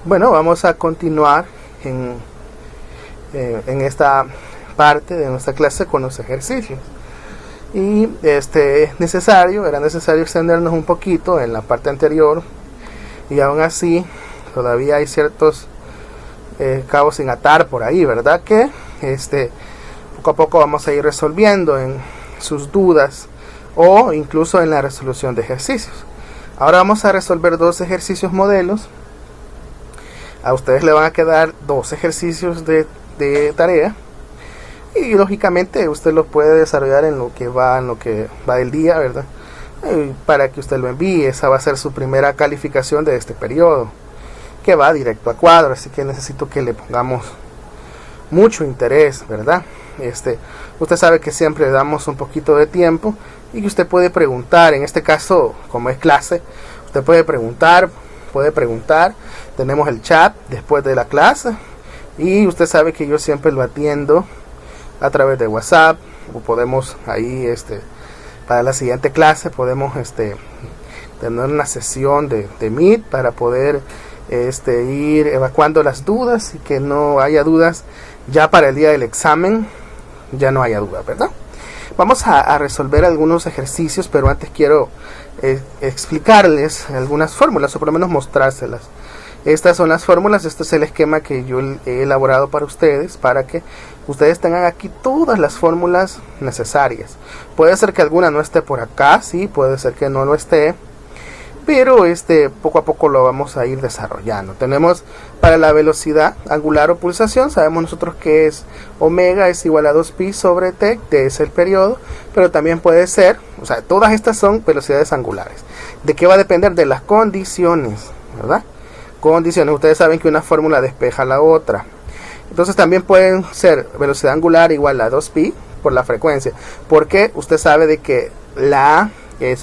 Bueno, vamos a continuar en esta parte de nuestra clase con los ejercicios. Y era necesario extendernos un poquito en la parte anterior, y aún así todavía hay ciertos cabos sin atar por ahí, ¿verdad? Que poco a poco vamos a ir resolviendo en sus dudas o incluso en la resolución de ejercicios. Ahora vamos a resolver dos ejercicios modelos. A ustedes le van a quedar dos ejercicios de tarea, y lógicamente usted los puede desarrollar en lo que va del día, ¿verdad? Para que usted lo envíe. Esa va a ser su primera calificación de este periodo, que va directo a cuadro, así que necesito que le pongamos mucho interés, ¿verdad? Usted sabe que siempre le damos un poquito de tiempo y que usted puede preguntar. En este caso, como es clase, usted puede preguntar. Tenemos el chat después de la clase, y usted sabe que yo siempre lo atiendo a través de WhatsApp, o podemos ahí para la siguiente clase podemos tener una sesión de Meet para poder ir evacuando las dudas, y que no haya dudas ya para el día del examen, ya no haya duda, ¿verdad? Vamos a resolver algunos ejercicios, pero antes quiero explicarles algunas fórmulas, o por lo menos mostrárselas. Estas son las fórmulas. Este es el esquema que yo he elaborado para ustedes, para que ustedes tengan aquí todas las fórmulas necesarias. Puede ser que alguna no esté por acá, sí, puede ser que no lo esté, pero poco a poco lo vamos a ir desarrollando. Tenemos para la velocidad angular o pulsación, sabemos nosotros que es omega es igual a 2pi sobre t, que es el periodo, pero también puede ser, todas estas son velocidades angulares. ¿De qué va a depender? De las condiciones, ¿verdad? Condiciones. Ustedes saben que una fórmula despeja la otra. Entonces también pueden ser velocidad angular igual a 2pi por la frecuencia, porque usted sabe de que la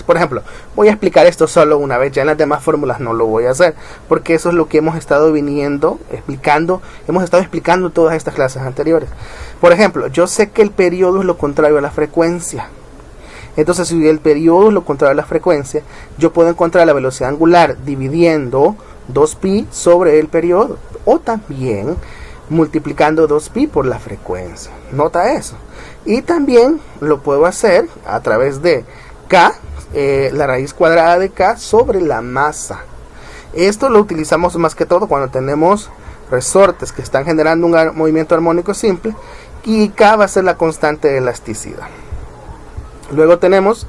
por ejemplo, voy a explicar esto solo una vez, ya en las demás fórmulas no lo voy a hacer, porque eso es lo que hemos estado explicando todas estas clases anteriores. Por ejemplo, yo sé que el periodo es lo contrario a la frecuencia. Entonces, si el periodo es lo contrario a la frecuencia, yo puedo encontrar la velocidad angular dividiendo 2pi sobre el periodo, o también multiplicando 2pi por la frecuencia. Nota eso. Y también lo puedo hacer a través de K, la raíz cuadrada de K sobre la masa. Esto lo utilizamos más que todo cuando tenemos resortes que están generando un movimiento armónico simple, y K va a ser la constante de elasticidad. Luego tenemos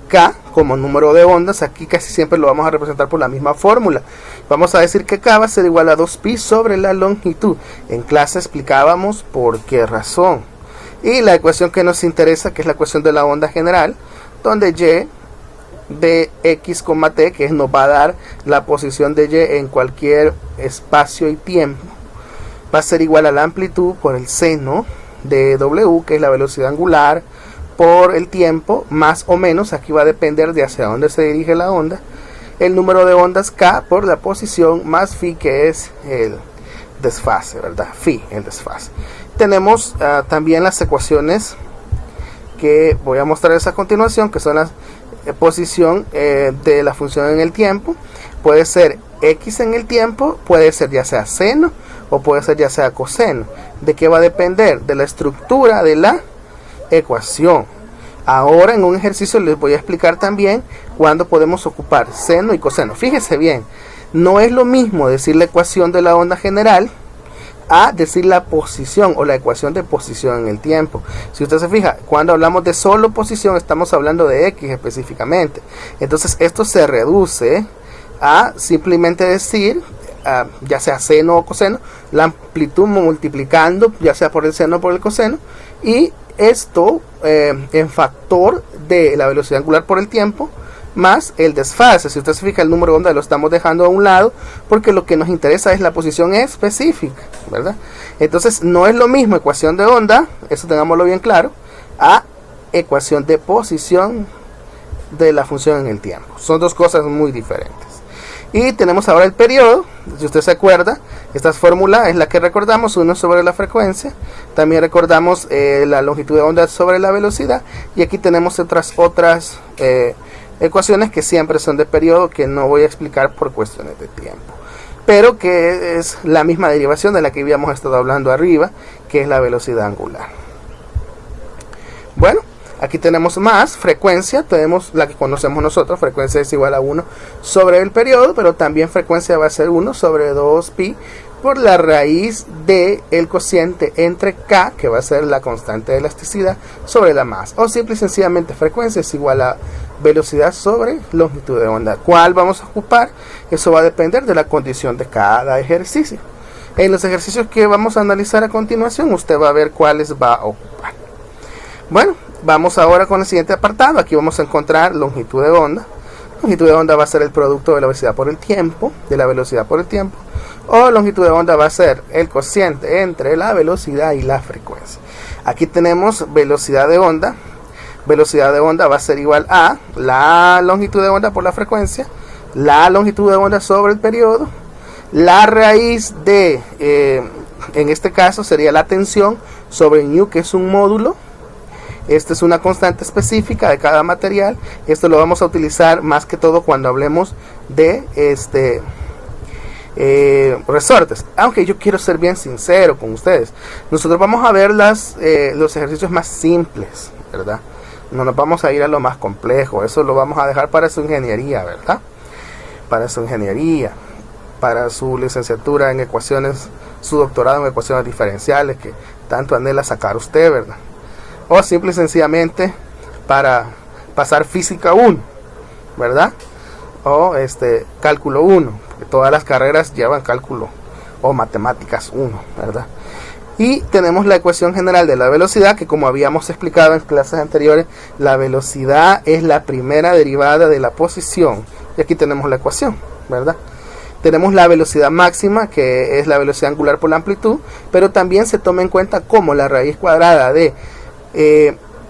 K como número de ondas. Aquí casi siempre lo vamos a representar por la misma fórmula. Vamos a decir que K va a ser igual a 2pi sobre la longitud. En clase explicábamos por qué razón. Y la ecuación que nos interesa, que es la ecuación de la onda general, donde y de x, t, que nos va a dar la posición de y en cualquier espacio y tiempo, va a ser igual a la amplitud por el seno de w, que es la velocidad angular, por el tiempo, más o menos, aquí va a depender de hacia dónde se dirige la onda, el número de ondas k por la posición, más phi, que es el desfase, ¿verdad? Phi, el desfase. Tenemos también las ecuaciones que voy a mostrarles a continuación, que son la posición de la función en el tiempo. Puede ser x en el tiempo, puede ser ya sea seno o puede ser ya sea coseno. ¿De qué va a depender? De la estructura de la ecuación. Ahora en un ejercicio les voy a explicar también cuándo podemos ocupar seno y coseno. Fíjese bien, no es lo mismo decir la ecuación de la onda general a decir la posición o la ecuación de posición en el tiempo. Si usted se fija, cuando hablamos de solo posición estamos hablando de x específicamente. Entonces esto se reduce a simplemente decir ya sea seno o coseno, la amplitud multiplicando ya sea por el seno o por el coseno, y esto en factor de la velocidad angular por el tiempo más el desfase. Si usted se fija, el número de onda lo estamos dejando a un lado porque lo que nos interesa es la posición específica, ¿verdad? Entonces no es lo mismo ecuación de onda, eso tengámoslo bien claro, a ecuación de posición de la función en el tiempo. Son dos cosas muy diferentes. Y tenemos ahora el periodo. Si usted se acuerda, esta fórmula es la que recordamos, 1 sobre la frecuencia. También recordamos la longitud de onda sobre la velocidad. Y aquí tenemos otras ecuaciones que siempre son de periodo, que no voy a explicar por cuestiones de tiempo. pero que es la misma derivación de la que habíamos estado hablando arriba, que es la velocidad angular. Bueno, aquí tenemos más frecuencia, tenemos la que conocemos nosotros, frecuencia es igual a 1 sobre el periodo, pero también frecuencia va a ser 1 sobre 2pi por la raíz del cociente entre K, que va a ser la constante de elasticidad, sobre la masa. O simple y sencillamente frecuencia es igual a velocidad sobre longitud de onda. ¿Cuál vamos a ocupar? Eso va a depender de la condición de cada ejercicio. En los ejercicios que vamos a analizar a continuación, usted va a ver cuáles va a ocupar. Bueno, vamos ahora con el siguiente apartado. Aquí vamos a encontrar longitud de onda. Longitud de onda va a ser el producto de la velocidad por el tiempo, de la velocidad por el tiempo. O longitud de onda va a ser el cociente entre la velocidad y la frecuencia. Aquí tenemos velocidad de onda. Velocidad de onda va a ser igual a la longitud de onda por la frecuencia, la longitud de onda sobre el periodo, la raíz de, en este caso sería la tensión sobre nu, que es un módulo. Esta es una constante específica de cada material. Esto lo vamos a utilizar más que todo cuando hablemos de resortes. Aunque yo quiero ser bien sincero con ustedes, nosotros vamos a ver los ejercicios más simples, ¿verdad? No nos vamos a ir a lo más complejo. Eso lo vamos a dejar para su ingeniería, ¿verdad? Para su ingeniería, para su licenciatura en ecuaciones, su doctorado en ecuaciones diferenciales que tanto anhela sacar usted, ¿verdad? O simple y sencillamente para pasar física 1, ¿verdad? O cálculo 1, porque todas las carreras llevan cálculo o matemáticas 1, ¿verdad? Y tenemos la ecuación general de la velocidad, que como habíamos explicado en clases anteriores, la velocidad es la primera derivada de la posición. Y aquí tenemos la ecuación, ¿verdad? Tenemos la velocidad máxima, que es la velocidad angular por la amplitud, pero también se toma en cuenta como la raíz cuadrada de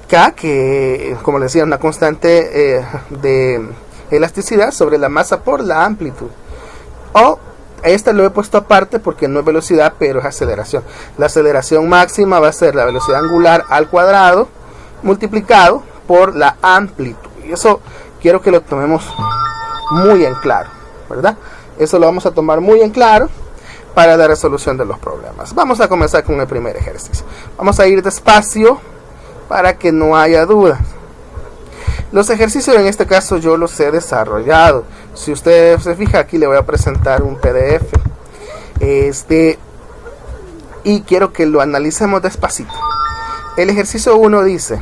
K, que como les decía, es una constante de elasticidad sobre la masa por la amplitud. O esta lo he puesto aparte porque no es velocidad, pero es aceleración. La aceleración máxima va a ser la velocidad angular al cuadrado multiplicado por la amplitud. Y eso quiero que lo tomemos muy en claro, ¿verdad? Eso lo vamos a tomar muy en claro para la resolución de los problemas. Vamos a comenzar con el primer ejercicio. Vamos a ir despacio para que no haya dudas. Los ejercicios en este caso yo los he desarrollado. Si usted se fija, aquí le voy a presentar un PDF. Y quiero que lo analicemos despacito. El ejercicio 1 dice: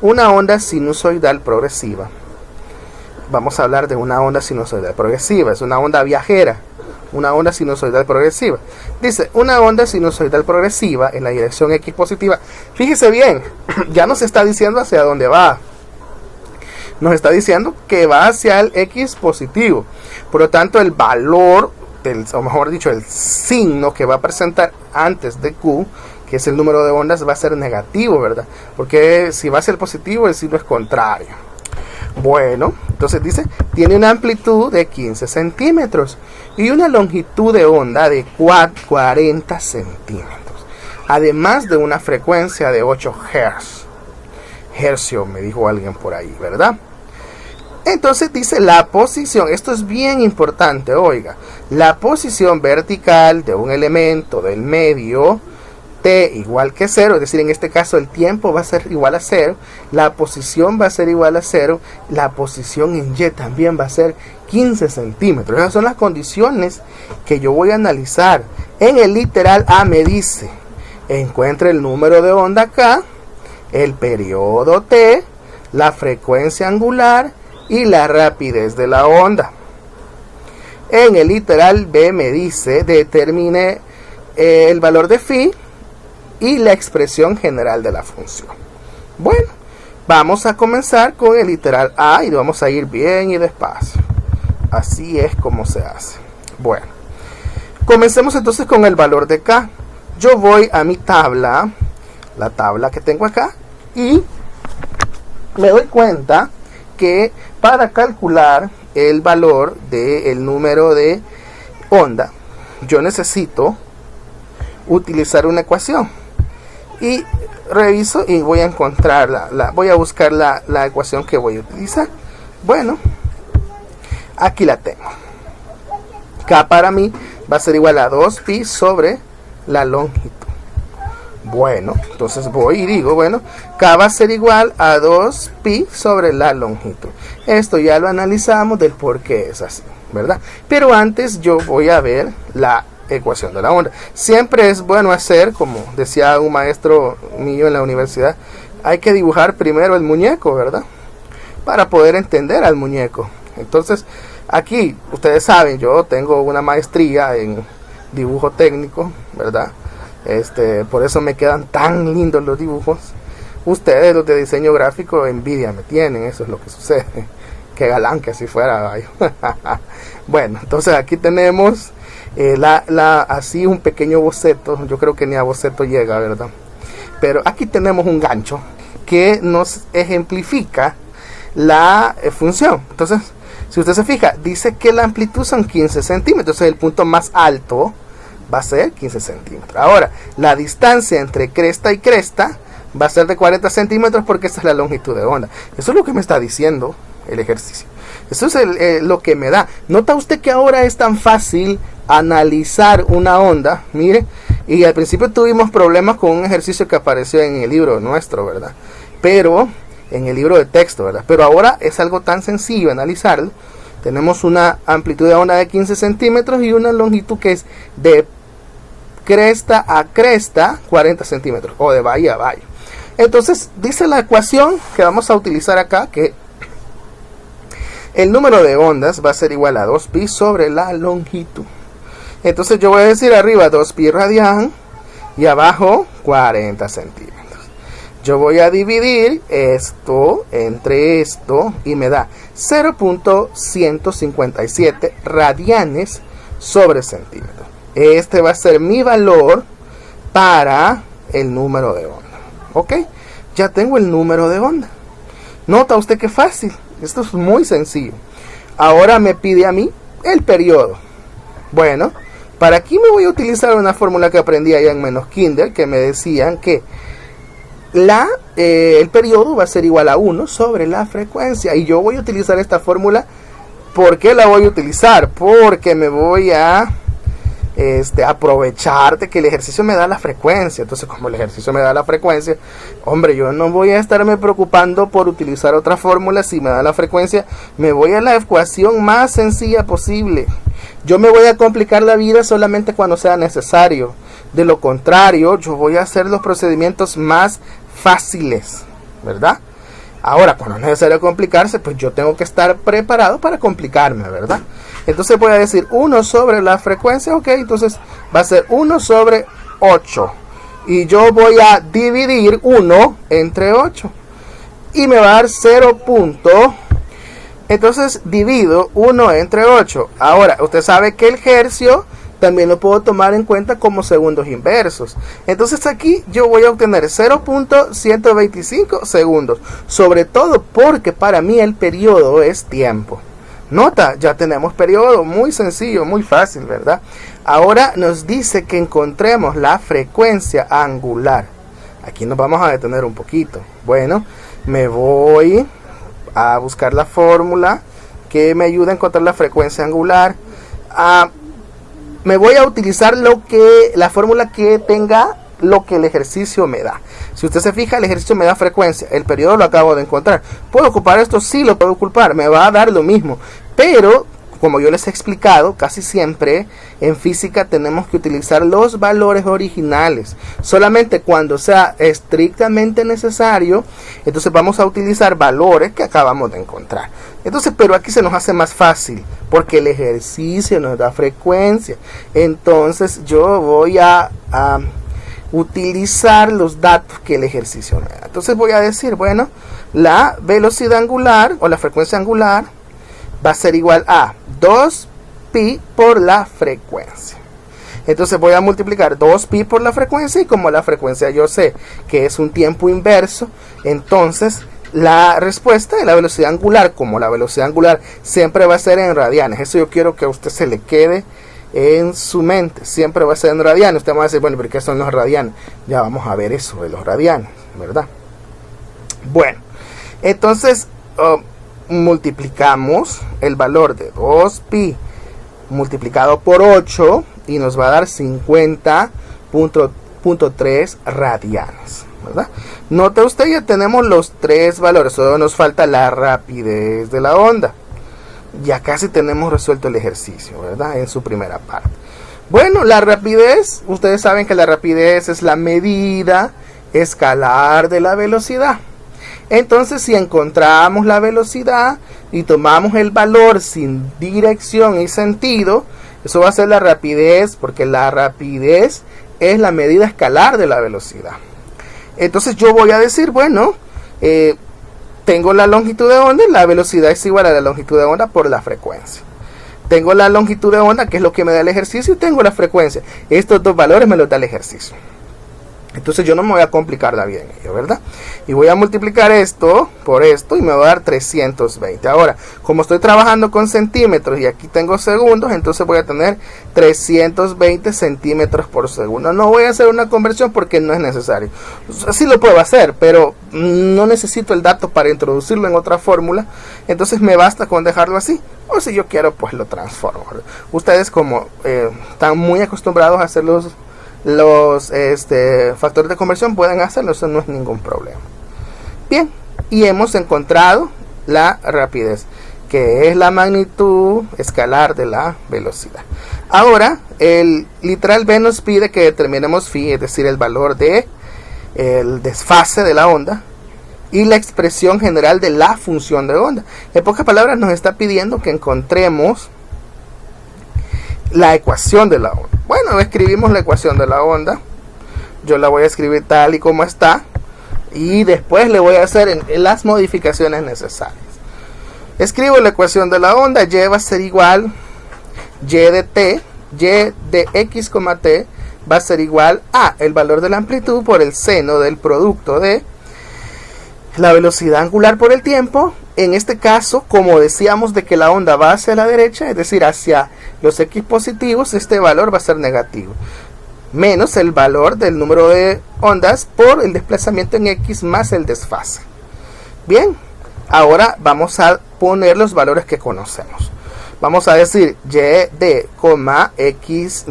una onda sinusoidal progresiva. Vamos a hablar de una onda sinusoidal progresiva. Es una onda viajera. Una onda sinusoidal progresiva. Dice, una onda sinusoidal progresiva en la dirección X positiva. Fíjese bien, ya nos está diciendo hacia dónde va. Nos está diciendo que va hacia el X positivo. Por lo tanto, el valor, o mejor dicho, el signo que va a presentar antes de Q, que es el número de ondas, va a ser negativo, ¿verdad? Porque si va hacia el positivo, el signo es contrario. Bueno, entonces dice, tiene una amplitud de 15 centímetros y una longitud de onda de 40 centímetros. Además de una frecuencia de 8 Hz. Hercio, me dijo alguien por ahí, ¿verdad? Entonces dice la posición, esto es bien importante, oiga, la posición vertical de un elemento del medio T igual que 0, es decir, en este caso el tiempo va a ser igual a 0, la posición va a ser igual a 0, la posición en Y también va a ser 15 centímetros. Esas son las condiciones que yo voy a analizar. En el literal A me dice, encuentre el número de onda K, el periodo T, la frecuencia angular y la rapidez de la onda. En el literal B me dice, determine el valor de phi y la expresión general de la función. Bueno, vamos a comenzar con el literal A y vamos a ir bien y despacio. Así es como se hace. Bueno, comencemos entonces con el valor de K. Yo voy a mi tabla, la tabla que tengo acá, y me doy cuenta que para calcular el valor del número de onda, yo necesito utilizar una ecuación. Y reviso y voy a encontrar voy a buscar la ecuación que voy a utilizar. Bueno, aquí la tengo. K para mí va a ser igual a 2pi sobre la longitud. Bueno, entonces voy y digo, bueno, K va a ser igual a 2pi sobre la longitud. Esto ya lo analizamos del por qué es así, ¿verdad? Pero antes yo voy a ver la ecuación de la onda. Siempre es bueno hacer, como decía un maestro mío en la universidad, hay que dibujar primero el muñeco, ¿verdad? Para poder entender al muñeco. Entonces, aquí, ustedes saben, yo tengo una maestría en dibujo técnico, ¿verdad? Por eso me quedan tan lindos los dibujos. Ustedes, los de diseño gráfico, envidia me tienen, eso es lo que sucede. Qué galán que así fuera. Bueno, entonces aquí tenemos así un pequeño boceto. Yo creo que ni a boceto llega, ¿verdad? Pero aquí tenemos un gancho que nos ejemplifica la función. Entonces, si usted se fija, dice que la amplitud son 15 centímetros. Entonces el punto más alto va a ser 15 centímetros. Ahora, la distancia entre cresta y cresta va a ser de 40 centímetros porque esta es la longitud de onda. Eso es lo que me está diciendo el ejercicio. Eso es lo que me da. Nota usted que ahora es tan fácil analizar una onda. Mire, y al principio tuvimos problemas con un ejercicio que apareció en el libro nuestro, ¿verdad? Pero, en el libro de texto, ¿verdad? Pero ahora es algo tan sencillo analizarlo. Tenemos una amplitud de onda de 15 centímetros y una longitud que es de cresta a cresta 40 centímetros o de valle a valle. Entonces dice la ecuación que vamos a utilizar acá que el número de ondas va a ser igual a 2pi sobre la longitud. Entonces yo voy a decir arriba 2pi radián y abajo 40 centímetros. Yo voy a dividir esto entre esto y me da 0.157 radianes sobre centímetro. Este va a ser mi valor para el número de onda. ¿Ok? Ya tengo el número de onda. Nota usted que fácil. Esto es muy sencillo. Ahora me pide a mí el periodo. Bueno, para aquí me voy a utilizar una fórmula que aprendí allá en menos kinder, que me decían que el periodo va a ser igual a 1 sobre la frecuencia. Y yo voy a utilizar esta fórmula. ¿Por qué la voy a utilizar? Porque me voy a aprovechar de que el ejercicio me da la frecuencia. Entonces, como el ejercicio me da la frecuencia, hombre, yo no voy a estarme preocupando por utilizar otra fórmula. Si me da la frecuencia, me voy a la ecuación más sencilla posible. Yo me voy a complicar la vida solamente cuando sea necesario. De lo contrario, yo voy a hacer los procedimientos más fáciles, ¿verdad? Ahora, cuando es necesario complicarse, pues yo tengo que estar preparado para complicarme, ¿verdad? Entonces voy a decir 1 sobre la frecuencia, ok, entonces va a ser 1 sobre 8. Y yo voy a dividir 1 entre 8. Y me va a dar 0. Entonces divido 1 entre 8. Ahora, usted sabe que el hercio también lo puedo tomar en cuenta como segundos inversos. Entonces aquí yo voy a obtener 0.125 segundos. Sobre todo porque para mí el periodo es tiempo. Nota, ya tenemos periodo, muy sencillo, muy fácil, ¿verdad? Ahora nos dice que encontremos la frecuencia angular. Aquí nos vamos a detener un poquito. Bueno, me voy a buscar la fórmula que me ayuda a encontrar la frecuencia angular. Me voy a utilizar la fórmula que tenga lo que el ejercicio me da. Si usted se fija, el ejercicio me da frecuencia, el periodo lo acabo de encontrar. ¿Puedo ocupar esto? Sí, lo puedo ocupar, me va a dar lo mismo. Pero, como yo les he explicado, casi siempre en física tenemos que utilizar los valores originales. Solamente cuando sea estrictamente necesario, entonces vamos a utilizar valores que acabamos de encontrar. Entonces, pero aquí se nos hace más fácil, porque el ejercicio nos da frecuencia. Entonces yo voy a utilizar los datos que el ejercicio me da. Entonces voy a decir, bueno, la velocidad angular o la frecuencia angular va a ser igual a 2pi por la frecuencia. Entonces voy a multiplicar 2pi por la frecuencia, y como la frecuencia yo sé que es un tiempo inverso, entonces la respuesta de la velocidad angular, como la velocidad angular siempre va a ser en radianes, eso yo quiero que a usted se le quede en su mente, siempre va a ser en radianes. Usted va a decir, bueno, pero ¿qué son los radianes? Ya vamos a ver eso de los radianes, ¿verdad? Bueno, entonces multiplicamos el valor de 2pi multiplicado por 8 y nos va a dar 50.3 radianes, ¿verdad? Note usted, ya tenemos los tres valores, solo nos falta la rapidez de la onda. Ya casi tenemos resuelto el ejercicio, ¿verdad? En su primera parte. Bueno, la rapidez, ustedes saben que la rapidez es la medida escalar de la velocidad. Entonces, si encontramos la velocidad y tomamos el valor sin dirección y sentido, eso va a ser la rapidez, porque la rapidez es la medida escalar de la velocidad. Entonces yo voy a decir, bueno, tengo la longitud de onda y la velocidad es igual a la longitud de onda por la frecuencia. Tengo la longitud de onda, que es lo que me da el ejercicio, y tengo la frecuencia. Estos dos valores me los da el ejercicio. Entonces yo no me voy a complicar la vida en ello, ¿verdad? Y voy a multiplicar esto por esto y me va a dar 320. Ahora, como estoy trabajando con centímetros y aquí tengo segundos, entonces voy a tener 320 centímetros por segundo. No voy a hacer una conversión porque no es necesario. Sí lo puedo hacer, pero no necesito el dato para introducirlo en otra fórmula. Entonces me basta con dejarlo así. O si yo quiero, pues lo transformo. Ustedes, como están muy acostumbrados a hacer los factores de conversión, pueden hacerlo, eso no es ningún problema. Bien, y hemos encontrado la rapidez, que es la magnitud escalar de la velocidad. Ahora, el literal B nos pide que determinemos phi, es decir, el valor de el desfase de la onda y la expresión general de la función de onda. En pocas palabras, nos está pidiendo que encontremos la ecuación de la onda. Bueno, escribimos la ecuación de la onda. Yo la voy a escribir tal y como está, y después le voy a hacer las modificaciones necesarias. Escribo la ecuación de la onda. Y va a ser igual y de t, y de x, t va a ser igual a el valor de la amplitud por el seno del producto de la velocidad angular por el tiempo. En este caso, como decíamos de que la onda va hacia la derecha, es decir, hacia los x positivos, este valor va a ser negativo, menos el valor del número de ondas por el desplazamiento en x más el desfase. Bien, ahora vamos a poner los valores que conocemos. Vamos a decir y de x,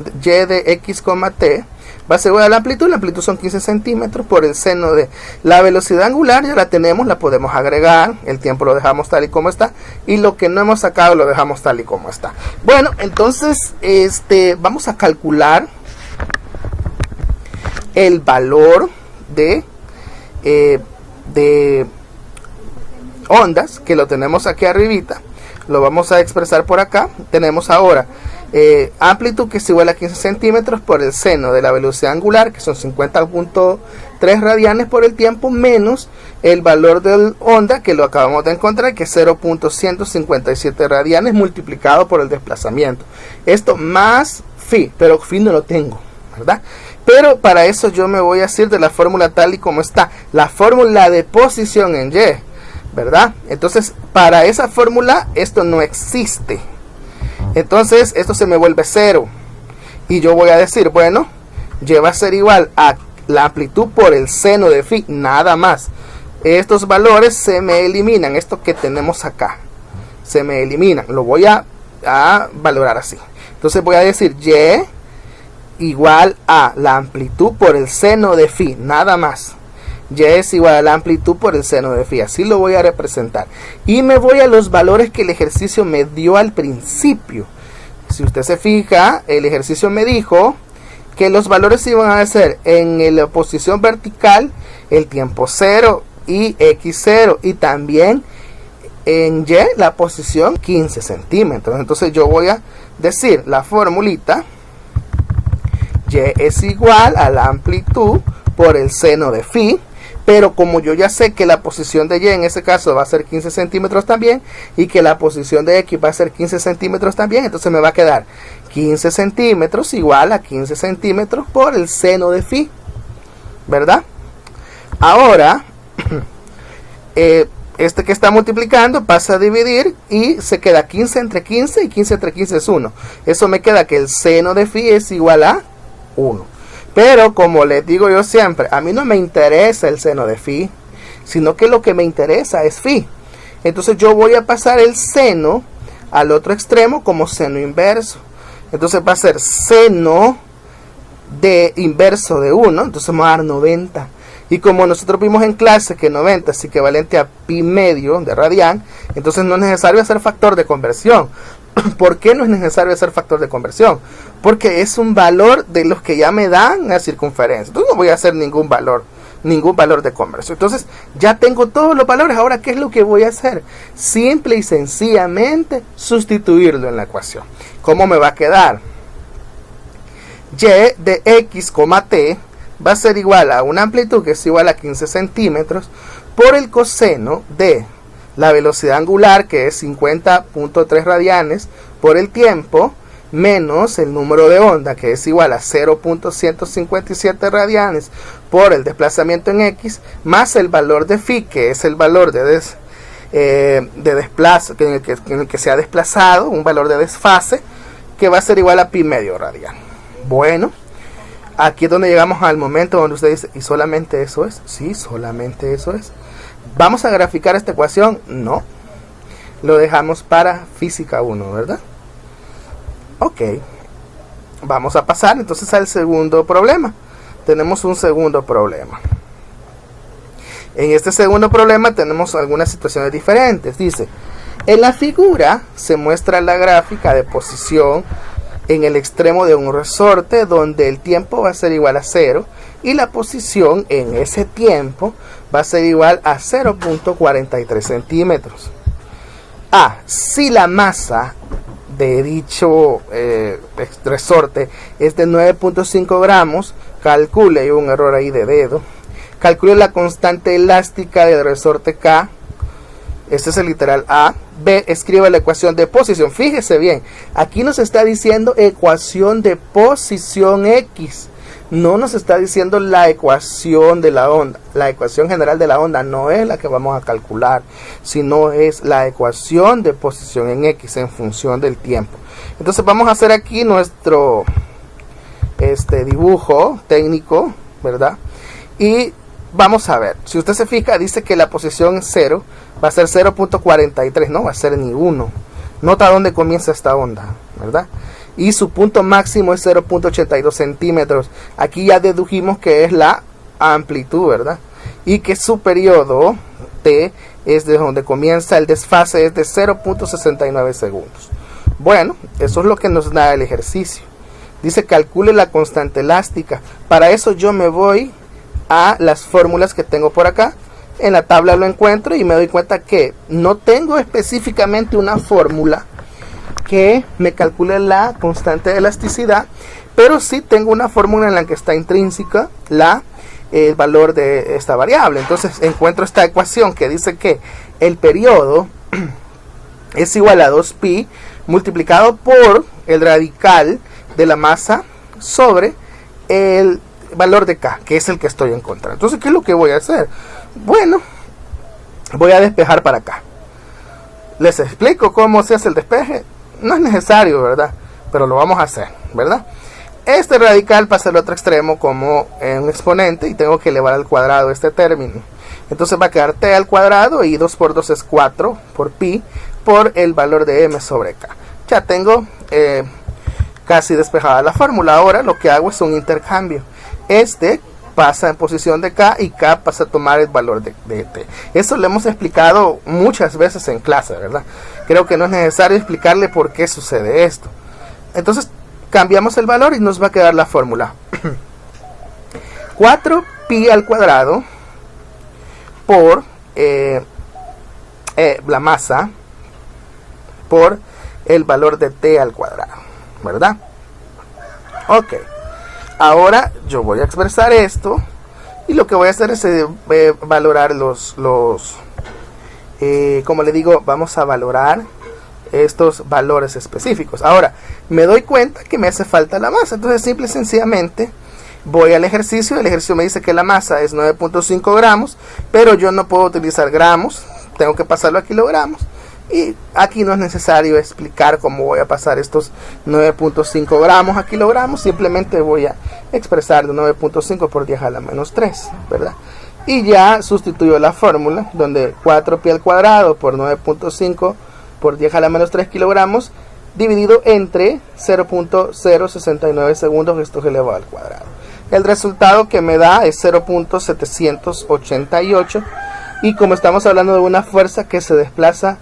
t va a ser igual a la amplitud son 15 centímetros por el seno de la velocidad angular. Ya la tenemos, la podemos agregar, el tiempo lo dejamos tal y como está, y lo que no hemos sacado lo dejamos tal y como está. Bueno, entonces vamos a calcular el valor de ondas, que lo tenemos aquí arribita. Lo vamos a expresar por acá. Tenemos ahora amplitud, que es igual a 15 centímetros por el seno de la velocidad angular, que son 50.3 radianes por el tiempo, menos el valor de onda, que lo acabamos de encontrar, que es 0.157 radianes multiplicado por el desplazamiento. Esto más phi, pero phi no lo tengo, ¿verdad? Pero para eso yo me voy a hacer de la fórmula tal y como está, la fórmula de posición en y, ¿verdad? Entonces, para esa fórmula esto no existe. Entonces, esto se me vuelve 0. Y yo voy a decir, bueno, y va a ser igual a la amplitud por el seno de phi, nada más. Estos valores se me eliminan, esto que tenemos acá, se me eliminan. Lo voy a valorar así. Entonces voy a decir y igual a la amplitud por el seno de phi, nada más. Y es igual a la amplitud por el seno de phi. Así lo voy a representar. Y me voy a los valores que el ejercicio me dio al principio. Si usted se fija, el ejercicio me dijo que los valores iban a ser en la posición vertical el tiempo 0 y x0. Y también en y la posición 15 centímetros. Entonces yo voy a decir la formulita. Y es igual a la amplitud por el seno de phi. Pero como yo ya sé que la posición de y en ese caso va a ser 15 centímetros también, y que la posición de x va a ser 15 centímetros también, entonces me va a quedar 15 centímetros igual a 15 centímetros por el seno de phi, ¿verdad? Ahora, este que está multiplicando pasa a dividir y se queda 15 entre 15, y 15 entre 15 es 1. Eso me queda que el seno de phi es igual a 1. Pero como les digo yo siempre, a mí no me interesa el seno de phi, sino que lo que me interesa es phi. Entonces yo voy a pasar el seno al otro extremo como seno inverso. Entonces va a ser seno de inverso de 1, entonces vamos a dar 90. Y como nosotros vimos en clase que 90 es equivalente a pi medio de radián, entonces no es necesario hacer factor de conversión. ¿Por qué no es necesario hacer factor de conversión? Porque es un valor de los que ya me dan la circunferencia. Entonces no voy a hacer ningún valor de conversión. Entonces ya tengo todos los valores. Ahora, ¿qué es lo que voy a hacer? Simple y sencillamente sustituirlo en la ecuación. ¿Cómo me va a quedar? Y de x, t va a ser igual a una amplitud que es igual a 15 centímetros por el coseno de la velocidad angular, que es 50.3 radianes por el tiempo, menos el número de onda, que es igual a 0.157 radianes por el desplazamiento en x, más el valor de phi, que es el valor en el que se ha desplazado, un valor de desfase, que va a ser igual a pi medio radian. Bueno, aquí es donde llegamos al momento donde usted dice, ¿y solamente eso es? Sí, solamente eso es. ¿Vamos a graficar esta ecuación? No. Lo dejamos para física 1, ¿verdad? Ok. Vamos a pasar entonces al segundo problema. Tenemos un segundo problema. En este segundo problema tenemos algunas situaciones diferentes. Dice, en la figura se muestra la gráfica de posición en el extremo de un resorte donde el tiempo va a ser igual a 0 y la posición en ese tiempo va a ser igual a 0.43 centímetros. Si la masa de dicho resorte es de 9.5 gramos, calcule, hay un error ahí de dedo, calcule la constante elástica del resorte K. Este es el literal A. B, escriba la ecuación de posición. Fíjese bien, aquí nos está diciendo ecuación de posición X. No nos está diciendo la ecuación de la onda. La ecuación general de la onda no es la que vamos a calcular, sino es la ecuación de posición en X en función del tiempo. Entonces vamos a hacer aquí nuestro dibujo técnico, ¿verdad? Y vamos a ver, si usted se fija, dice que la posición 0 va a ser 0.43, no va a ser ni 1. Nota dónde comienza esta onda, ¿verdad? Y su punto máximo es 0.82 centímetros. Aquí ya dedujimos que es la amplitud, ¿verdad? Y que su periodo T es de donde comienza el desfase, es de 0.69 segundos. Bueno, eso es lo que nos da el ejercicio. Dice calcule la constante elástica. Para eso yo me voy a las fórmulas que tengo por acá. En la tabla lo encuentro y me doy cuenta que no tengo específicamente una fórmula que me calcule la constante de elasticidad, pero sí tengo una fórmula en la que está intrínseca el valor de esta variable. Entonces encuentro esta ecuación que dice que el periodo es igual a 2pi multiplicado por el radical de la masa sobre el valor de K, que es el que estoy encontrando. Entonces, ¿qué es lo que voy a hacer? Bueno, voy a despejar para acá. Les explico cómo se hace el despeje. No es necesario, ¿verdad? Pero lo vamos a hacer, ¿verdad? Este radical pasa al otro extremo como un exponente y tengo que elevar al cuadrado este término. Entonces va a quedar t al cuadrado y 2 por 2 es 4 por pi por el valor de m sobre k. Ya tengo casi despejada la fórmula. Ahora lo que hago es un intercambio. Este pasa en posición de K y K pasa a tomar el valor de T. Eso lo hemos explicado muchas veces en clase, ¿verdad? Creo que no es necesario explicarle por qué sucede esto. Entonces cambiamos el valor y nos va a quedar la fórmula. 4pi al cuadrado por la masa por el valor de T al cuadrado, ¿verdad? Ok. Ahora yo voy a expresar esto y lo que voy a hacer es valorar como le digo, vamos a valorar estos valores específicos. Ahora, me doy cuenta que me hace falta la masa, entonces simple y sencillamente voy al ejercicio. El ejercicio me dice que la masa es 9.5 gramos, pero yo no puedo utilizar gramos, tengo que pasarlo a kilogramos. Y aquí no es necesario explicar cómo voy a pasar estos 9.5 gramos a kilogramos. Simplemente voy a expresar 9.5 por 10 a la menos 3, ¿verdad? Y ya sustituyo la fórmula, donde 4pi al cuadrado por 9.5 por 10 a la menos 3 kilogramos dividido entre 0.069 segundos, esto es elevado al cuadrado. El resultado que me da es 0.788, y como estamos hablando de una fuerza que se desplaza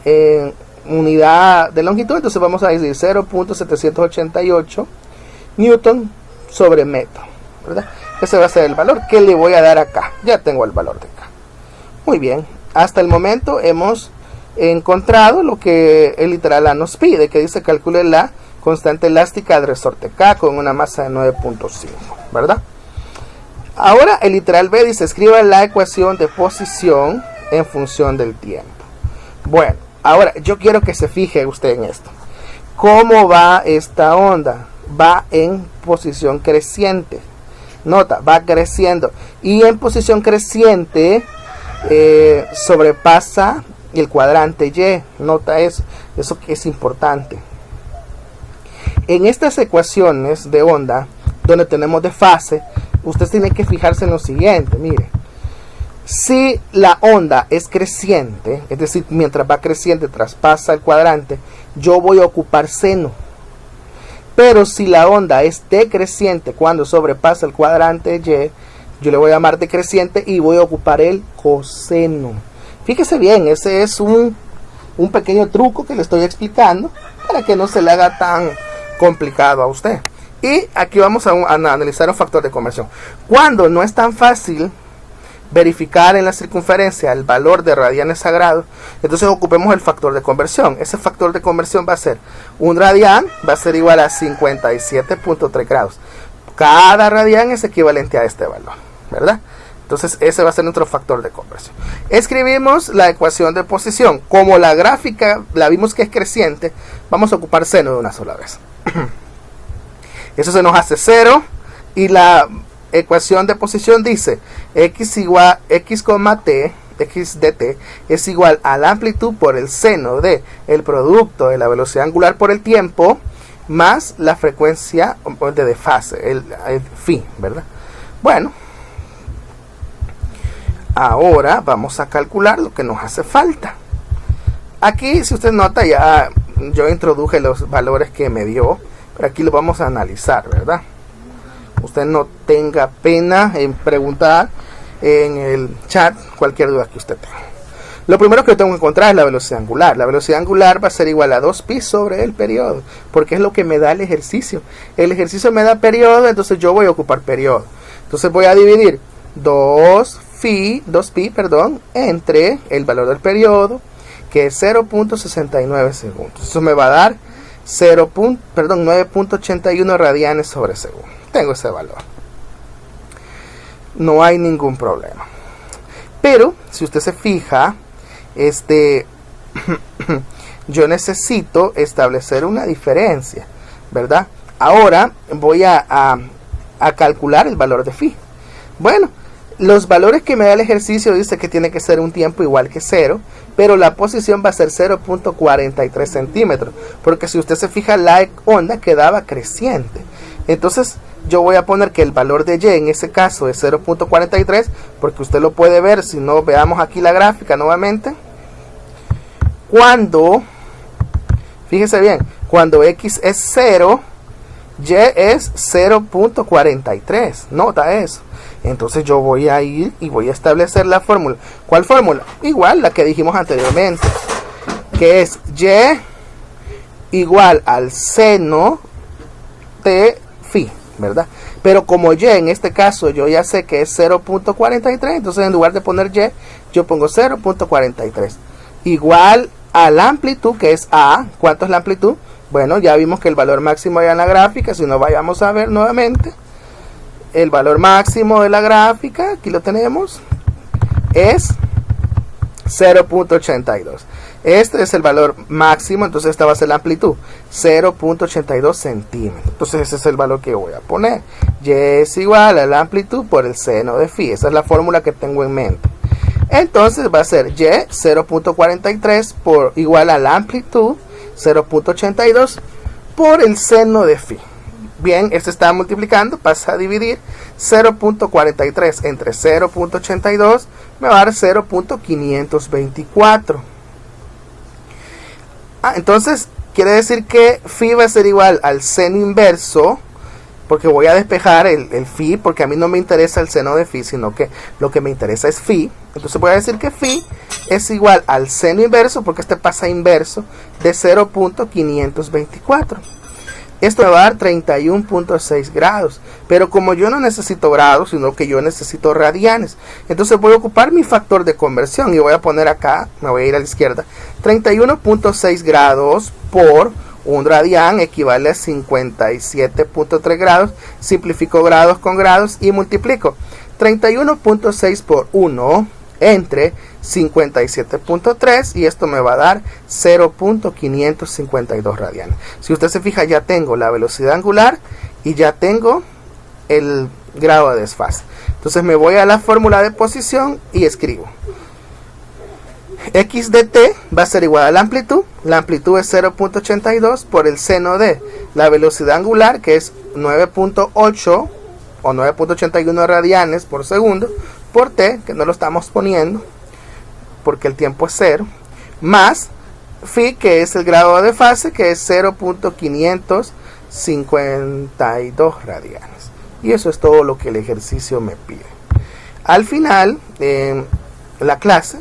en unidad de longitud, entonces vamos a decir 0.788 newton sobre metro, ¿verdad? Ese va a ser el valor que le voy a dar acá. Ya tengo el valor de acá. Muy bien, hasta el momento hemos encontrado lo que el literal A nos pide, que dice calcule la constante elástica del resorte K con una masa de 9.5, ¿verdad? Ahora el literal B dice escriba la ecuación de posición en función del tiempo. Bueno, ahora yo quiero que se fije usted en esto. ¿Cómo va esta onda? Va en posición creciente. Nota, va creciendo. Y en posición creciente sobrepasa el cuadrante Y. Nota eso. Eso que es importante. En estas ecuaciones de onda, donde tenemos desfase, usted tiene que fijarse en lo siguiente. Mire, si la onda es creciente, es decir, mientras va creciente traspasa el cuadrante, yo voy a ocupar seno. Pero si la onda es decreciente cuando sobrepasa el cuadrante Y, yo le voy a llamar decreciente y voy a ocupar el coseno. Fíjese bien, ese es un pequeño truco que le estoy explicando para que no se le haga tan complicado a usted. Y aquí vamos a analizar un factor de conversión. Cuando no es tan fácil verificar en la circunferencia el valor de radianes sagrados, entonces ocupemos el factor de conversión. Ese factor de conversión va a ser un radián, va a ser igual a 57.3 grados. Cada radián es equivalente a este valor, ¿verdad? Entonces ese va a ser nuestro factor de conversión. Escribimos la ecuación de posición. Como la gráfica la vimos que es creciente, vamos a ocupar seno de una sola vez. Eso se nos hace 0, y la ecuación de posición dice x igual x, t, x de t es igual a la amplitud por el seno de el producto de la velocidad angular por el tiempo más la frecuencia de desfase, el phi, ¿verdad? Bueno, ahora vamos a calcular lo que nos hace falta. Aquí, si usted nota, ya yo introduje los valores que me dio, pero aquí lo vamos a analizar, ¿verdad? Usted no tenga pena en preguntar en el chat cualquier duda que usted tenga. Lo primero que tengo que encontrar es la velocidad angular. La velocidad angular va a ser igual a 2pi sobre el periodo, porque es lo que me da el ejercicio. El ejercicio me da periodo, entonces yo voy a ocupar periodo. Entonces voy a dividir 2pi, entre el valor del periodo, que es 0.69 segundos. Eso me va a dar 9.81 radianes sobre segundo. Tengo ese valor. No hay ningún problema. Pero, si usted se fija, yo necesito establecer una diferencia, ¿verdad? Ahora voy a calcular el valor de phi. Bueno, los valores que me da el ejercicio dice que tiene que ser un tiempo igual que 0, pero la posición va a ser 0.43 centímetros, porque si usted se fija, la onda quedaba creciente. Entonces yo voy a poner que el valor de Y en ese caso es 0.43, porque usted lo puede ver si no. Veamos aquí la gráfica nuevamente. Fíjese bien, cuando X es 0, Y es 0.43, nota eso. Entonces yo voy a ir y voy a establecer la fórmula. ¿Cuál fórmula? Igual la que dijimos anteriormente, que es Y igual al seno de phi, ¿verdad? Pero como Y en este caso yo ya sé que es 0.43, entonces en lugar de poner Y, yo pongo 0.43 igual a la amplitud, que es A. ¿Cuánto es la amplitud? Bueno, ya vimos que el valor máximo allá en la gráfica, si no vayamos a ver nuevamente el valor máximo de la gráfica, aquí lo tenemos, es 0.82. Este es el valor máximo, entonces esta va a ser la amplitud, 0.82 centímetros. Entonces ese es el valor que voy a poner. Y es igual a la amplitud por el seno de phi. Esa es la fórmula que tengo en mente. Entonces va a ser Y 0.43 por igual a la amplitud 0.82 por el seno de phi. Bien, esto está multiplicando, pasa a dividir 0.43 entre 0.82, me va a dar 0.524. Entonces Quiere decir que phi va a ser igual al seno inverso, porque voy a despejar el phi, porque a mí no me interesa el seno de phi, sino que lo que me interesa es phi. Entonces voy a decir que phi es igual al seno inverso, porque este pasa inverso, de 0.524. Esto me va a dar 31.6 grados. Pero como yo no necesito grados, sino que yo necesito radianes, entonces voy a ocupar mi factor de conversión y voy a poner acá, me voy a ir a la izquierda, 31.6 grados por un radián equivale a 57.3 grados. Simplifico grados con grados y multiplico 31.6 por 1 entre 57.3 y esto me va a dar 0.552 radianes. Si usted se fija, ya tengo la velocidad angular y ya tengo el grado de desfase. Entonces me voy a la fórmula de posición y escribo x de t va a ser igual a la amplitud es 0.82 por el seno de la velocidad angular, que es 9.8 o 9.81 radianes por segundo, por t, que no lo estamos poniendo porque el tiempo es 0, más phi, que es el grado de fase, que es 0.552 radianes. Y eso es todo lo que el ejercicio me pide. Al final de la clase,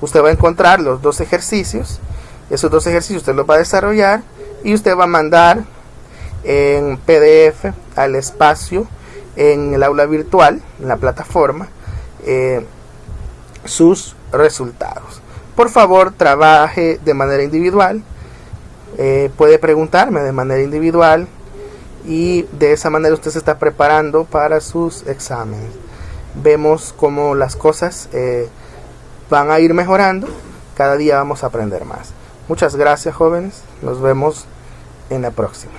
usted va a encontrar los dos ejercicios. Esos dos ejercicios usted los va a desarrollar y usted va a mandar en PDF al espacio en el aula virtual, en la plataforma, sus resultados. Por favor, trabaje de manera individual. Puede preguntarme de manera individual y de esa manera usted se está preparando para sus exámenes. Vemos cómo las cosas van a ir mejorando. Cada día vamos a aprender más. Muchas gracias, jóvenes. Nos vemos en la próxima.